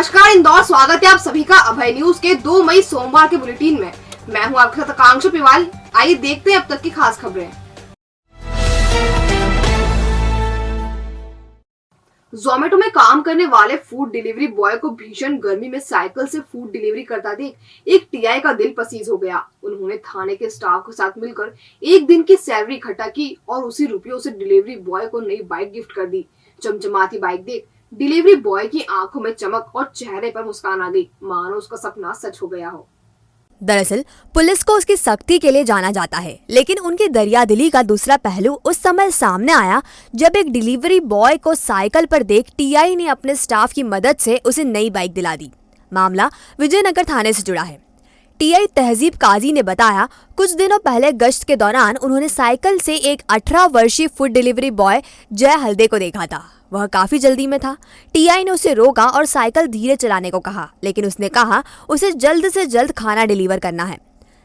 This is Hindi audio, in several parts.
नमस्कार इंदौर, स्वागत है आप सभी का अभय न्यूज के 2 मई सोमवार के बुलेटिन में। मैं हूं आपके साथ आकांक्षा पिवाल। आइए देखते हैं अब तक की खास खबरें। जोमेटो में काम करने वाले फूड डिलीवरी बॉय को भीषण गर्मी में साइकिल से फूड डिलीवरी करता देख एक टीआई का दिल पसीज हो गया। उन्होंने थाने के स्टाफ के साथ मिलकर एक दिन की सैलरी इकट्ठा की और उसी रुपयों से डिलीवरी बॉय को नई बाइक गिफ्ट कर दी। चमचमाती बाइक देख डिलीवरी बॉय की आंखों में चमक और चेहरे पर मुस्कान आ गई, मानो उसका सपना सच हो गया हो। दरअसल पुलिस को उसकी सख्ती के लिए जाना जाता है, लेकिन उनकी दरियादिली का दूसरा पहलू उस समय सामने आया जब एक डिलीवरी बॉय को साइकिल पर देख टीआई ने अपने स्टाफ की मदद से उसे नई बाइक दिला दी। मामला विजयनगर थाने से जुड़ा है। टीआई तहजीब काजी ने बताया, कुछ दिनों पहले गश्त के दौरान उन्होंने साइकिल से एक 18 वर्षीय फूड डिलीवरी बॉय जय हल्दे को देखा था। वह काफी जल्दी में था। टीआई ने उसे रोका और साइकिल धीरे चलाने को कहा, लेकिन उसने कहा उसे जल्द से जल्द खाना डिलीवर करना है।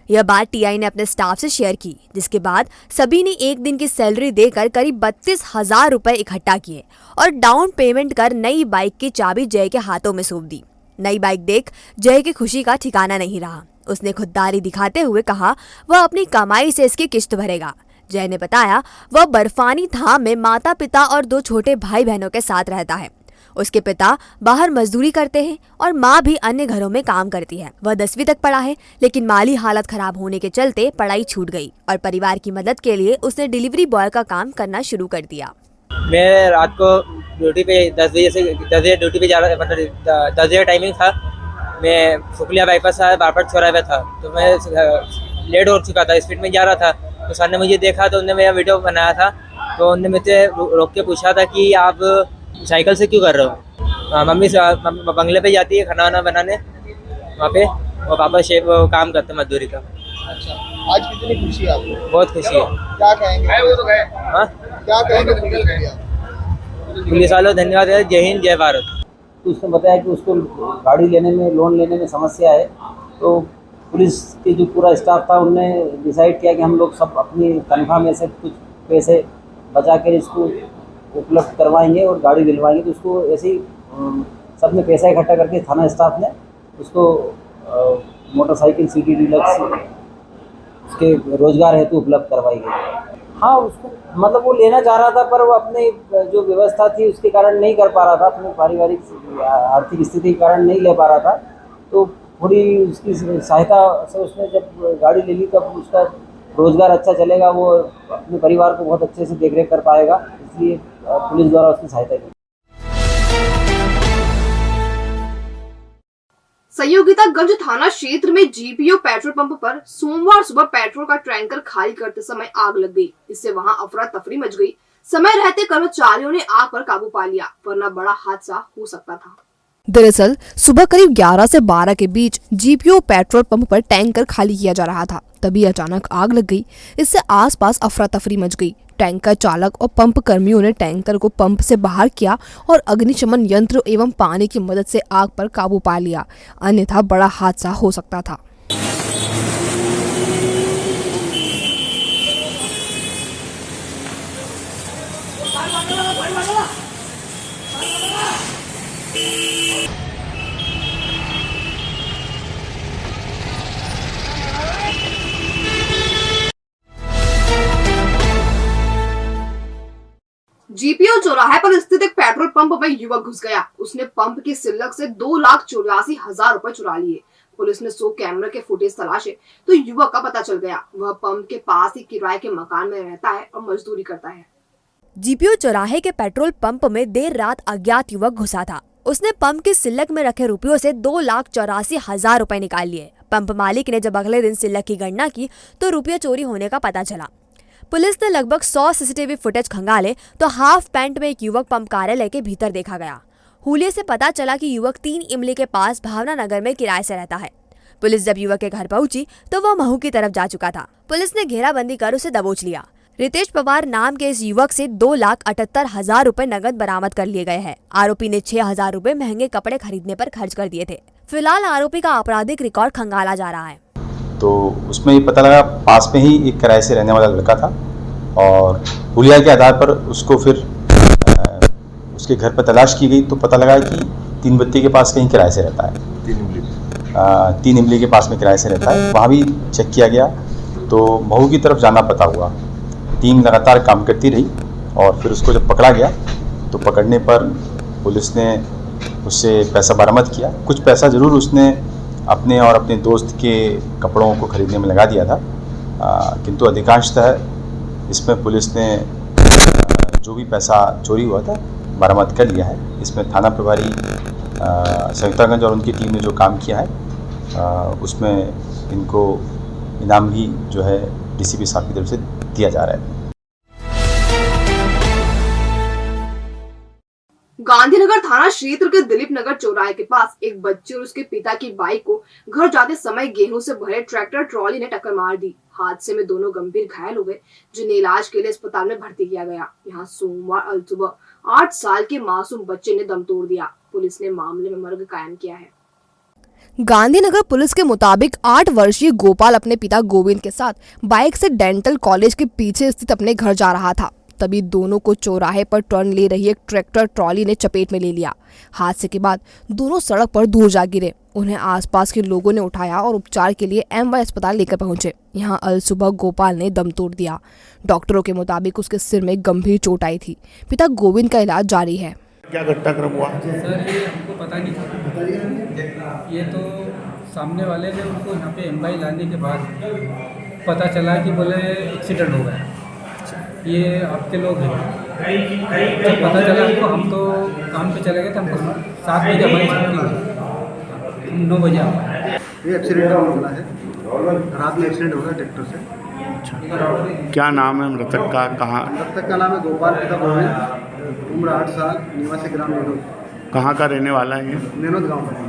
यह बात टीआई ने अपने स्टाफ से शेयर की, जिसके बाद सभी ने एक दिन की सैलरी देकर करीब 32,000 रुपए इकट्ठा किए और डाउन पेमेंट कर नई बाइक की चाबी जय के हाथों में सौंप दी। नई बाइक देख जय की खुशी का ठिकाना नहीं रहा। उसने खुददारी दिखाते हुए कहा वह अपनी कमाई से इसकी किश्त भरेगा। जय ने बताया वह बर्फानी धाम में माता पिता और 2 छोटे भाई बहनों के साथ रहता है। उसके पिता बाहर मजदूरी करते हैं और माँ भी अन्य घरों में काम करती है। वह 10वीं तक पढ़ा है, लेकिन माली हालत खराब होने के चलते पढ़ाई छूट गई और परिवार की मदद के लिए उसने डिलीवरी बॉय का काम करना शुरू कर दिया। मैं रात को ड्यूटी पे 10 बजे ड्यूटी पे जा रहा, मतलब 10 बजे टाइमिंग था। मैं शुक्लिया बाईपास से बारपट चौराहे पे था, तो मैं लेट हो चुका था, स्पीड में जा रहा था। तो सर ने मुझे देखा तो उन्होंने मेरा वीडियो बनाया था, तो उन्होंने मुझसे रोक के पूछा था कि आप साइकिल से क्यों कर रहे हो। मम्मी बंगले पे जाती है खाना वाना बनाने वहाँ पे, और पापा शेफ काम करते हैं मजदूरी का। अच्छा, आज कितनी खुशी है आपको? बहुत खुशी है। क्या कहेंगे? हाँ, क्या कहेंगे पुलिस वालों धन्यवाद है। जय हिंद, जय भारत। तो उसने बताया कि उसको गाड़ी लेने में, लोन लेने में समस्या है। तो पुलिस के जो पूरा स्टाफ था उनने डिसाइड किया कि हम लोग सब अपनी तनख्वाह में से कुछ पैसे बचा कर इसको उपलब्ध करवाएंगे और गाड़ी दिलवाएंगे। तो उसको ऐसे ही सब ने पैसा इकट्ठा करके थाना स्टाफ ने उसको मोटरसाइकिल सिटी डीलक्स उसके रोजगार हेतु उपलब्ध करवाई गई। हाँ, उसको मतलब वो लेना चाह रहा था, पर वो अपने जो व्यवस्था थी उसके कारण नहीं कर पा रहा था, अपने पारिवारिक आर्थिक स्थिति के कारण नहीं ले पा रहा था। तो थोड़ी उसकी सहायता से उसने जब गाड़ी ले ली तब उसका रोजगार अच्छा चलेगा, वो अपने परिवार को बहुत अच्छे से देखरेख कर पाएगा, इसलिए पुलिस द्वारा उसकी सहायता की। संयोगितागंज थाना क्षेत्र में जीपीओ पेट्रोल पंप पर सोमवार सुबह पेट्रोल का टैंकर खाली करते समय आग लग गई। इससे वहां अफरा तफरी मच गई। समय रहते कर्मचारियों ने आग पर काबू पा लिया, वरना बड़ा हादसा हो सकता था। दरअसल सुबह करीब 11 से 12 के बीच जीपीओ पेट्रोल पंप पर टैंकर खाली किया जा रहा था, तभी अचानक आग लग गई। इससे आसपास अफरा तफरी मच गई। टैंकर चालक और पंप कर्मियों ने टैंकर को पंप से बाहर किया और अग्निशमन यंत्र एवं पानी की मदद से आग पर काबू पा लिया, अन्यथा बड़ा हादसा हो सकता था। जीपीओ चौराहे पर स्थित एक पेट्रोल पंप में युवक घुस गया। उसने पंप की सिल्लक से 2,84,000 रुपए चुरा लिए। पुलिस ने 100 कैमरे के फुटेज तलाशे तो युवक का पता चल गया। वह पंप के पास ही किराए के मकान में रहता है और मजदूरी करता है। जीपीओ चौराहे के पेट्रोल पंप में देर रात अज्ञात युवक घुसा था। उसने पंप की सिल्लक में रखे रुपयों से 2,84,000 रुपए निकाल लिए। पंप मालिक ने जब अगले दिन सिल्लक की गणना की तो रुपये चोरी होने का पता चला। पुलिस ने लगभग 100 सीसीटीवी फुटेज खंगाले तो हाफ पैंट में एक युवक पंप कार्यालय के भीतर देखा गया। हुलिये से पता चला कि युवक 3 इमली के पास भावना नगर में किराए से रहता है। पुलिस जब युवक के घर पहुंची तो वह महू की तरफ जा चुका था। पुलिस ने घेराबंदी कर उसे दबोच लिया। रितेश पवार नाम के इस युवक से 2,78,000 रुपए नगद बरामद कर लिए गए हैं। आरोपी ने 6,000 रुपए महंगे कपड़े खरीदने पर खर्च कर दिए थे। फिलहाल आरोपी का आपराधिक रिकॉर्ड खंगाला जा रहा है। तो उसमें ये पता लगा पास में ही एक किराए से रहने वाला लड़का था और हुलिया के आधार पर उसको फिर उसके घर पर तलाश की गई तो पता लगा कि तीन बत्ती के पास कहीं किराए से रहता है, तीन इमली के पास में किराए से रहता है। वहाँ भी चेक किया गया तो महू की तरफ जाना पता हुआ। टीम लगातार काम करती रही और फिर उसको जब पकड़ा गया तो पकड़ने पर पुलिस ने उससे पैसा बरामद किया। कुछ पैसा ज़रूर उसने अपने और अपने दोस्त के कपड़ों को खरीदने में लगा दिया था, किंतु अधिकांशतः इसमें पुलिस ने जो भी पैसा चोरी हुआ था बरामद कर लिया है। इसमें थाना प्रभारी संयुक्तागंज और उनकी टीम ने जो काम किया है उसमें इनको इनाम भी जो है डीसीपी साहब की तरफ से दिया जा रहा है। गांधीनगर थाना क्षेत्र के दिलीप नगर चौराहे के पास एक बच्चे और उसके पिता की बाइक को घर जाते समय गेहूं से भरे ट्रैक्टर ट्रॉली ने टक्कर मार दी। हादसे में दोनों गंभीर घायल हो गए, जिन्हें इलाज के लिए अस्पताल में भर्ती किया गया। यहां सोमवार अलसुबह 8 साल के मासूम बच्चे ने दम तोड़ दिया। पुलिस ने मामले में मर्ग कायम किया है। गांधीनगर पुलिस के मुताबिक 8 वर्षीय गोपाल अपने पिता गोविंद के साथ बाइक से डेंटल कॉलेज के पीछे स्थित अपने घर जा रहा था। तभी दोनों को चौराहे पर टर्न ले रही एक ट्रैक्टर ट्रॉली ने चपेट में ले लिया। हादसे के बाद दोनों सड़क पर दूर जा गिरे। उन्हें आसपास के लोगों ने उठाया और उपचार के लिए एमवाई अस्पताल लेकर पहुंचे। यहां अलसुबह गोपाल ने दम तोड़ दिया। डॉक्टरों के मुताबिक उसके सिर में गंभीर चोट आई थी। पिता गोविंद का इलाज जारी है। क्या घटनाक्रम हुआ? सर ये हमको पता नहीं था। ये तो सामने वाले ने उनको यहाँ पे एमवाई लाने के बाद पता चला कि बोले एक्सीडेंट हो गया, ये आपके लोग हैं। जब पता चला हमको, हम तो काम पे चले गए थे। हमको 7 बजे हमारी छुट्टी हुई, हम 9 बजे आए। ये एक्सीडेंट हुआ है, रात में एक्सीडेंट हो गया ट्रैक्टर से। क्या नाम है मृतक का? कहाँ? मृतक का नाम है गोपाल, पिता गोविंद, उम्र 8 साल, निवासी ग्राम नेनोद। कहाँ का रहने वाला है ये? नेनोद गाँव का।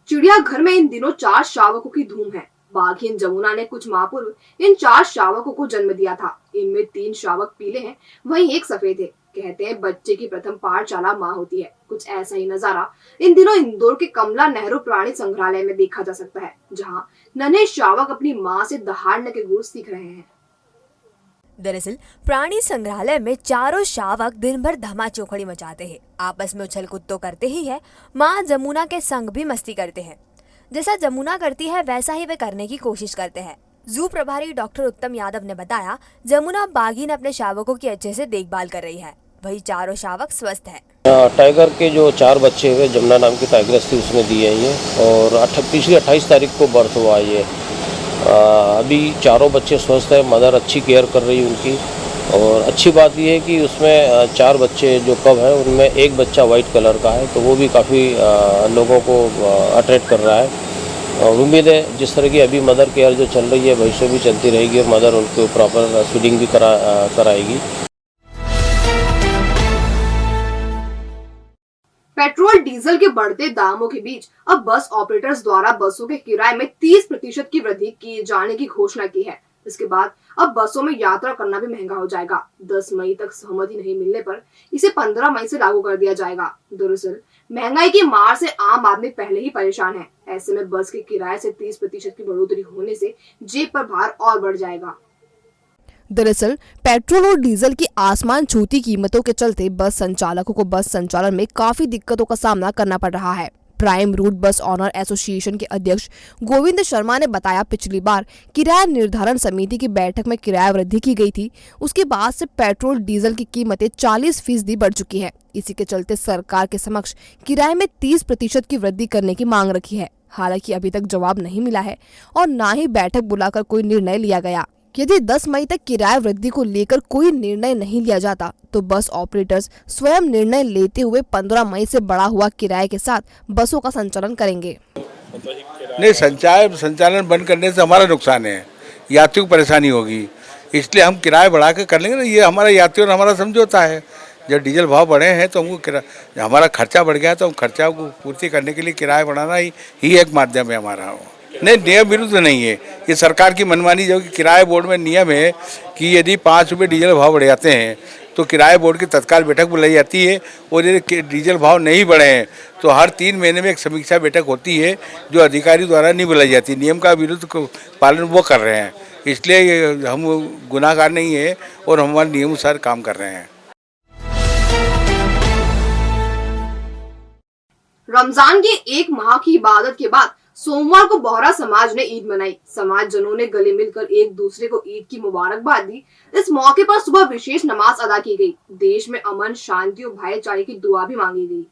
चिड़ियाघर में इन दिनों 4 शावकों की धूम है। बाघिन जमुना ने कुछ माह पूर्व इन 4 शावकों को जन्म दिया था। इनमें 3 शावक पीले हैं, वहीं एक सफेद है। कहते हैं बच्चे की प्रथम पाठशाला माँ होती है। कुछ ऐसा ही नजारा इन दिनों इंदौर के कमला नेहरू प्राणी संग्रहालय में देखा जा सकता है, जहां नन्हे शावक अपनी माँ से दहाड़ने के गुर सीख रहे हैं। दरअसल प्राणी संग्रहालय में चारों शावक दिन भर धमा चौकड़ी मचाते हैं। आपस में उछल कूद तो करते ही है, माँ जमुना के संग भी मस्ती करते हैं। जैसा जमुना करती है वैसा ही वे करने की कोशिश करते हैं। जू प्रभारी डॉक्टर उत्तम यादव ने बताया, जमुना बाघिन अपने शावकों की अच्छे से देखभाल कर रही है, वही चारों शावक स्वस्थ है। टाइगर के जो 4 बच्चे हुए, जमुना नाम की टाइगरस थी, उसने दिए हैं और पिछली 28 तारीख को बर्थ हुआ ये। अभी चारों बच्चे स्वस्थ है, मदर अच्छी केयर कर रही है उनकी। और अच्छी बात यह है कि उसमें 4 बच्चे जो कब हैं उनमें एक बच्चा वाइट कलर का है, तो वो भी काफ़ी लोगों को अट्रैक्ट कर रहा है। और उम्मीद है जिस तरह की अभी मदर केयर जो चल रही है भविष्य भी चलती रहेगी और मदर उनको प्रॉपर फीडिंग भी कराएगी। पेट्रोल डीजल के बढ़ते दामों के बीच अब बस ऑपरेटर्स द्वारा बसों के किराए में 30% की वृद्धि किए जाने की घोषणा की है। इसके बाद अब बसों में यात्रा करना भी महंगा हो जाएगा। 10 मई तक सहमति नहीं मिलने पर इसे 15 मई से लागू कर दिया जाएगा। दरअसल महंगाई की मार से आम आदमी पहले ही परेशान है। ऐसे में बस के किराए से 30% की बढ़ोतरी होने से जेब पर भार और बढ़ जाएगा। दरअसल पेट्रोल और डीजल की आसमान छूती कीमतों के चलते बस संचालकों को बस संचालन में काफी दिक्कतों का सामना करना पड़ रहा है। प्राइम रूट बस ऑनर एसोसिएशन के अध्यक्ष गोविंद शर्मा ने बताया, पिछली बार किराया निर्धारण समिति की बैठक में किराया वृद्धि की गई थी। उसके बाद से पेट्रोल डीजल की कीमतें 40% बढ़ चुकी है। इसी के चलते सरकार के समक्ष किराए में 30% की वृद्धि करने की मांग रखी है। हालांकि अभी तक जवाब नहीं मिला है और न ही बैठक बुलाकर कोई निर्णय लिया गया। यदि 10 मई तक किराया वृद्धि को लेकर कोई निर्णय नहीं लिया जाता तो बस ऑपरेटर्स स्वयं निर्णय लेते हुए 15 मई से बढ़ा हुआ किराए के साथ बसों का संचालन करेंगे। नहीं, संचालन बंद करने से हमारा नुकसान है, यात्रियों को परेशानी होगी, इसलिए हम किराया बढ़ा के कर लेंगे ना। ये हमारा यात्रियों और हमारा समझौता है। जब डीजल भाव बढ़े हैं तो हमको हमारा खर्चा बढ़ गया तो हम खर्चा को पूर्ति करने के लिए किराया बढ़ाना ही एक माध्यम है हमारा। नहीं, नियम विरुद्ध नहीं है, ये सरकार की मनमानी। जो कि किराए बोर्ड में नियम है कि यदि 5 रुपये डीजल भाव बढ़ जाते हैं तो किराए बोर्ड की तत्काल बैठक बुलाई जाती है, और यदि डीजल भाव नहीं बढ़े हैं तो हर 3 महीने में एक समीक्षा बैठक होती है जो अधिकारी द्वारा नहीं बुलाई जाती। नियम का विरुद्ध पालन वो कर रहे हैं, इसलिए हम गुनाहगार नहीं है और हम हमारे नियम अनुसार काम कर रहे हैं। रमजान के एक माह की इबादत के बाद सोमवार को बोहरा समाज ने ईद मनाई। समाज जनों ने गले मिलकर एक दूसरे को ईद की मुबारकबाद दी। इस मौके पर सुबह विशेष नमाज अदा की गई। देश में अमन, शांति और भाईचारे की दुआ भी मांगी गई।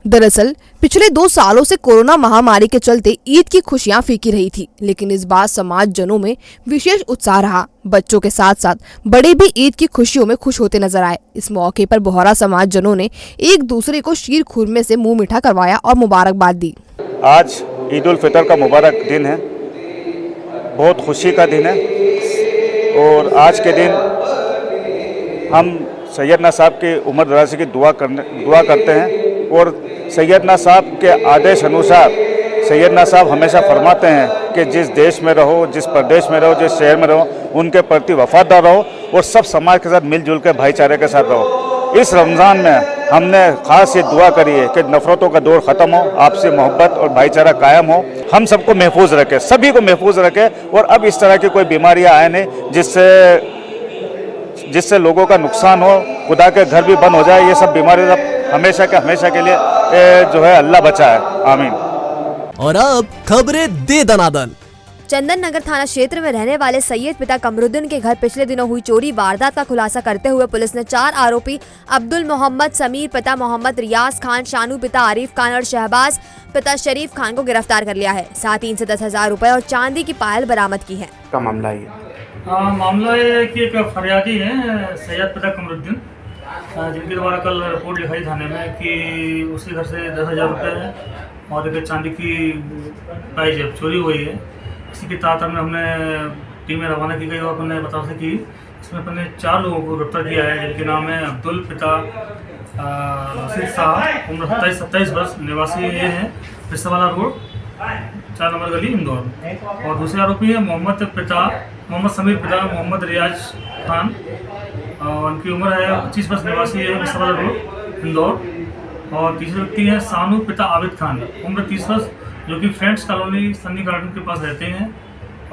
दरअसल पिछले 2 सालों से कोरोना महामारी के चलते ईद की खुशियां फीकी रही थी, लेकिन इस बार समाज जनों में विशेष उत्साह रहा। बच्चों के साथ साथ बड़े भी ईद की खुशियों में खुश होते नजर आए। इस मौके पर बोहरा समाज जनों ने एक दूसरे को शीर खुरमे से मुंह मीठा करवाया और मुबारकबाद दी। आज ईद उल फितर का मुबारक दिन है, बहुत खुशी का दिन है और आज के दिन हम सैयदना साहब की उम्र दराज़ी की दुआ करते हैं और सैयदना साहब के आदेश अनुसार सैयदना साहब हमेशा फरमाते हैं कि जिस देश में रहो, जिस प्रदेश में रहो, जिस शहर में रहो, उनके प्रति वफादार रहो और सब समाज के साथ मिलजुल के भाईचारे के साथ रहो। इस रमज़ान में हमने ख़ास ये दुआ करी है कि नफ़रतों का दौर ख़त्म हो, आपसी मोहब्बत और भाईचारा कायम हो, हम सबको महफूज रखे, सभी को महफूज रखे और अब इस तरह की कोई बीमारियाँ आए नहीं जिससे लोगों का नुकसान हो, खुदा के घर भी बंद हो जाए। ये सब बीमारी हमेशा के लिए जो है अल्लाह बचाए, आमीन। और अब खबरें दे दनादन। चंदन नगर थाना क्षेत्र में रहने वाले सैयद पिता कमरुद्दीन के घर पिछले दिनों हुई चोरी वारदात का खुलासा करते हुए पुलिस ने 4 आरोपी अब्दुल मोहम्मद, समीर पिता मोहम्मद रियाज खान, शानू पिता आरिफ खान और शहबाज पिता शरीफ खान को गिरफ्तार कर लिया है। साथ ही इनसे 10,000 रुपए और चांदी की पायल बरामद की है। का मामला है मामला ये कि एक फरियादी है सैयद पिता कमरुद्दीन, जिनके द्वारा कल रिपोर्ट लिखाई थाने में कि उसके घर से 10,000 रुपये और एक चांदी की पायल चोरी हुई है। इसी के तहत हमने टीमें रवाना की गई और अपने बताओ से की इसमें अपने 4 लोगों को गिरफ्तार किया है, जिनके नाम है अब्दुल पिता रशीद साहब, उम्र 27 वर्ष, निवासी ये हैं पिस्तावाला रोड 4 नंबर गली इंदौर। और दूसरे आरोपी है मोहम्मद समीर पिता मोहम्मद रियाज खान, उनकी उम्र है 25 वर्ष, निवासी है पिस्तावाला रोड इंदौर। और तीसरे व्यक्ति है शानू पिता आबिद खान, उम्र 30 वर्ष, जो कि फ्रेंड्स कॉलोनी सन्नी गार्डन के पास रहते हैं।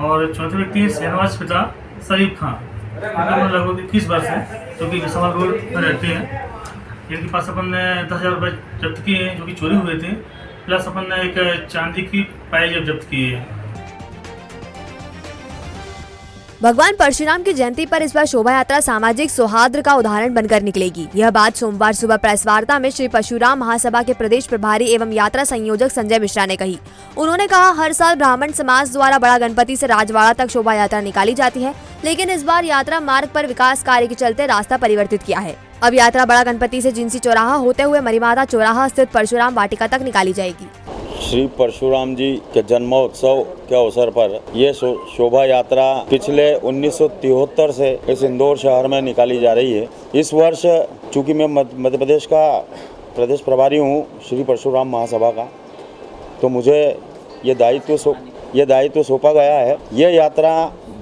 और चौथे व्यक्ति है शहनवाज पिता शरीफ खान, उनका उम्र लगभग 21 वर्ष है, जो कि पिस्तावाला रोड में रहते हैं। इनके पास अपन ने 10,000 रुपये जब्त किए हैं जो कि चोरी हुए थे, प्लस अपन ने एक चांदी की पायल जब्त की है। भगवान परशुराम की जयंती पर इस बार शोभा यात्रा सामाजिक सौहार्द का उदाहरण बनकर निकलेगी। यह बात सोमवार सुबह प्रेस वार्ता में श्री परशुराम महासभा के प्रदेश प्रभारी एवं यात्रा संयोजक संजय मिश्रा ने कही। उन्होंने कहा, हर साल ब्राह्मण समाज द्वारा बड़ा गणपति से राजवाड़ा तक शोभा यात्रा निकाली जाती है, लेकिन इस बार यात्रा मार्ग पर विकास कार्य के चलते रास्ता परिवर्तित किया है। अब यात्रा बड़ा गणपति से जिनसी चौराहा होते हुए मरीमाता चौराहा स्थित परशुराम वाटिका तक निकाली जाएगी। श्री परशुराम जी के जन्मोत्सव के अवसर पर ये शोभा यात्रा पिछले 1973 से इस इंदौर शहर में निकाली जा रही है। इस वर्ष चूँकि मैं मध्य प्रदेश का प्रदेश प्रभारी हूँ श्री परशुराम महासभा का, तो मुझे ये दायित्व सौंपा गया है। ये यात्रा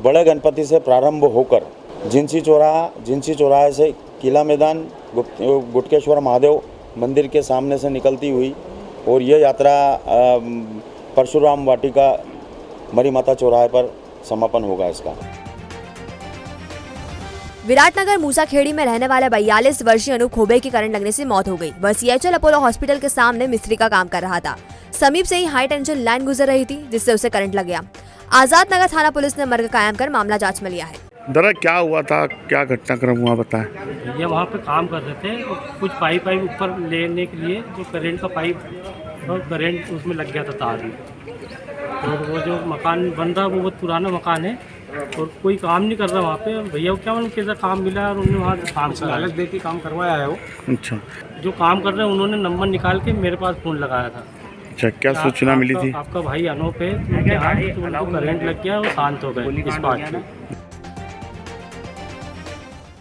बड़े गणपति से प्रारंभ होकर जिनसी चौराहे से किला मैदान गुटकेश्वर महादेव मंदिर के सामने से निकलती हुई और ये यात्रा परशुराम वाटिका मरी माता चौराहे पर समापन होगा इसका। विराटनगर मूसाखेड़ी में रहने वाले 42 वर्षीय अनूप खोबे की करंट लगने से मौत हो गई। वह सीएचएल अपोलो हॉस्पिटल के सामने मिस्त्री का काम कर रहा था। समीप से ही हाई टेंशन लाइन गुजर रही थी, जिससे उसे करंट लग गया। आजाद नगर थाना पुलिस ने मर्ग कायम कर मामला जांच में लिया है। दरा क्या हुआ था, क्या घटनाक्रम हुआ बताएं। ये वहाँ पे काम कर रहे थे, कुछ पाइप ऊपर लेने के लिए जो करंट का पाइप और करंट उसमें लग गया था तार में। और वो जो मकान बन रहा वो बहुत पुराना मकान है और कोई काम नहीं कर रहा वहाँ पे। भैया को क्या उनके साथ काम मिला और उन्होंने वहाँ काम करा, अलग दे के काम करवाया है वो। अच्छा, जो काम कर रहे हैं उन्होंने नंबर निकाल के मेरे पास फ़ोन लगाया था। अच्छा, क्या सूचना मिली थी? आपका भाई अनूप है, तो उनको करंट लग गया और शांत हो गए इस बात में।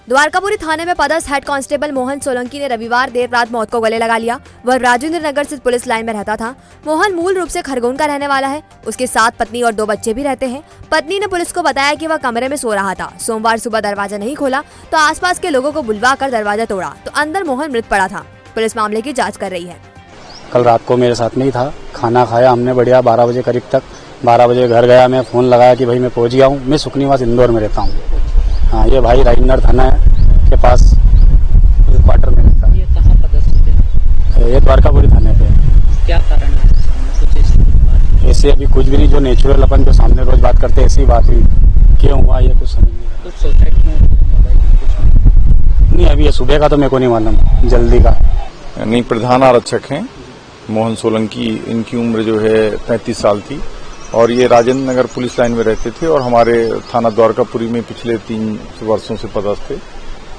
द्वारकापुरी थाने में पदस्थ हेड कांस्टेबल मोहन सोलंकी ने रविवार देर रात मौत को गले लगा लिया। वह राजेंद्र नगर स्थित पुलिस लाइन में रहता था। मोहन मूल रूप से खरगोन का रहने वाला है। उसके साथ पत्नी और 2 बच्चे भी रहते हैं। पत्नी ने पुलिस को बताया कि वह कमरे में सो रहा था। सोमवार सुबह दरवाजा नहीं खोला तो आसपास के लोगों को बुलवाकर दरवाजा तोड़ा तो अंदर मोहन मृत पड़ा था। पुलिस मामले की जाँच कर रही है। कल रात को मेरे साथ में ही था, खाना खाया हमने बढ़िया 12 बजे करीब तक। 12 बजे घर गया, मैं फ़ोन लगाया कि भाई मैं पहुँच गया हूँ। मैं सुखनीवास इंदौर में रहता हूँ। हाँ, ये भाई राजेंद्र थाना के पास क्वार्टर में रहता है। ये द्वारकापुरी थाने पे। ऐसे अभी कुछ भी नहीं, जो नेचुरल अपन जो सामने रोज बात करते हैं ऐसी बात हुई, क्यों हुआ ये कुछ समझ नहीं। कुछ सोसाइटी में नहीं, अभी ये सुबह का तो मेरे को नहीं मालूम, जल्दी का नहीं। प्रधान आरक्षक हैं मोहन सोलंकी, इनकी उम्र जो है 35 साल थी और ये राजेंद्र नगर पुलिस लाइन में रहते थे और हमारे थाना द्वारकापुरी में पिछले 3 वर्षों से पदस्थ थे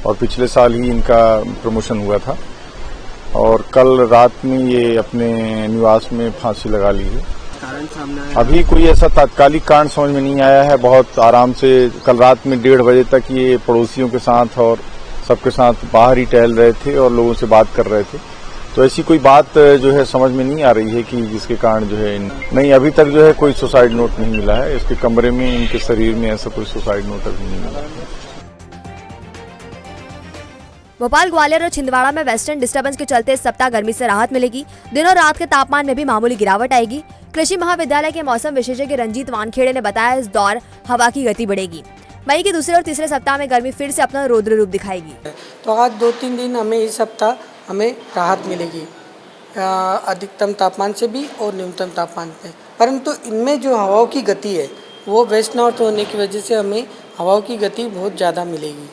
और पिछले साल ही इनका प्रमोशन हुआ था और कल रात में ये अपने निवास में फांसी लगा ली है। अभी कोई ऐसा तात्कालिक कारण समझ में नहीं आया है। बहुत आराम से कल रात में 1:30 बजे तक ये पड़ोसियों के साथ और सबके साथ बाहर ही टहल रहे थे और लोगों से बात कर रहे थे, तो ऐसी कोई बात जो है समझ में नहीं आ रही है कि जिसके कारण जो है नहीं, अभी तक जो है कोई सुसाइड नोट नहीं मिला है। इसके कमरे में, इनके शरीर में ऐसा कोई सुसाइड नोट अभी नहीं मिला है। भोपाल, ग्वालियर और छिंदवाड़ा में वेस्टर्न डिस्टर्बेंस के चलते इस सप्ताह गर्मी से राहत मिलेगी। दिन और रात के तापमान में भी मामूली गिरावट आएगी। कृषि महाविद्यालय के मौसम विशेषज्ञ रंजीत वानखेड़े ने बताया, इस दौर हवा की गति बढ़ेगी। मई के दूसरे और तीसरे सप्ताह में गर्मी फिर से अपना रौद्र रूप दिखाएगी। तो आज 2-3 दिन हमें इस सप्ताह हमें राहत मिलेगी, अधिकतम तापमान से भी और न्यूनतम तापमान पे। परंतु इनमें जो हवाओं की गति है वो वेस्ट नॉर्थ होने की वजह से हमें हवाओं की गति बहुत ज़्यादा मिलेगी।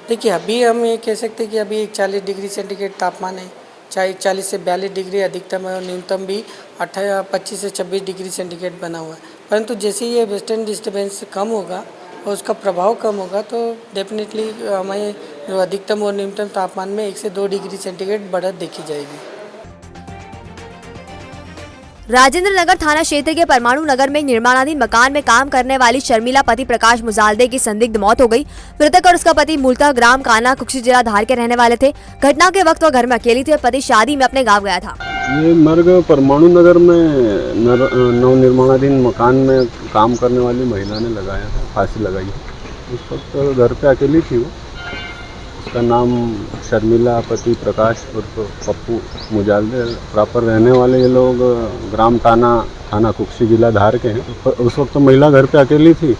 देखिए, अभी हम ये कह सकते हैं कि अभी 40 डिग्री सेंटीग्रेड तापमान है, चाहे 40 से 42 डिग्री अधिकतम है और न्यूनतम भी 25 से 26 डिग्री सेंटीग्रेड बना हुआ है। परंतु जैसे ये वेस्टर्न डिस्टर्बेंस कम होगा और उसका प्रभाव कम होगा तो डेफिनेटली हमें जो अधिकतम और न्यूनतम तापमान में 1 से 2 डिग्री सेंटीग्रेड बढ़त देखी जाएगी। राजेंद्र नगर थाना क्षेत्र के परमाणु नगर में निर्माणाधीन मकान में काम करने वाली शर्मिला पति प्रकाश मुजालदे की संदिग्ध मौत हो गई। मृतक और उसका पति मूलतः ग्राम काना, कुक्षी जिला धार के रहने वाले थे। घटना के वक्त वह घर में अकेली थी और पति शादी में अपने गांव गया था। ये मर्ग परमाणु नगर में नवनिर्माणाधीन मकान में काम करने वाली महिला ने लगाया था, फांसी लगाई। उस वक्त घर पे अकेली थी वो। उसका नाम शर्मिला पति प्रकाश उर्फ पप्पू मुजालदे। प्रॉपर रहने वाले ये लोग ग्राम टाना, थाना कुक्षी जिला धार के हैं। उस वक्त तो महिला घर पे अकेली थी,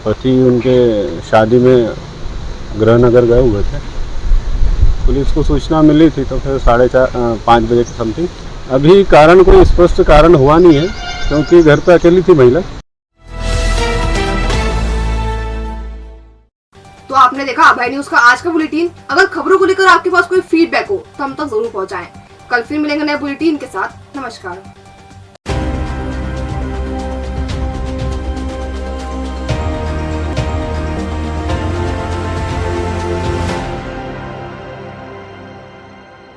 पति उनके शादी में गृहनगर गए हुए थे। पुलिस को सूचना मिली थी तो फिर 4:30-5 बजे के समथिंग। अभी कारण कोई स्पष्ट कारण हुआ नहीं है क्योंकि घर पे अकेली थी महिला। तो आपने देखा अभय न्यूज का आज का बुलेटिन। अगर खबरों को लेकर आपके पास कोई फीडबैक हो तो हम तक जरूर पहुंचाएं। कल फिर मिलेंगे नए बुलेटिन के साथ। नमस्कार।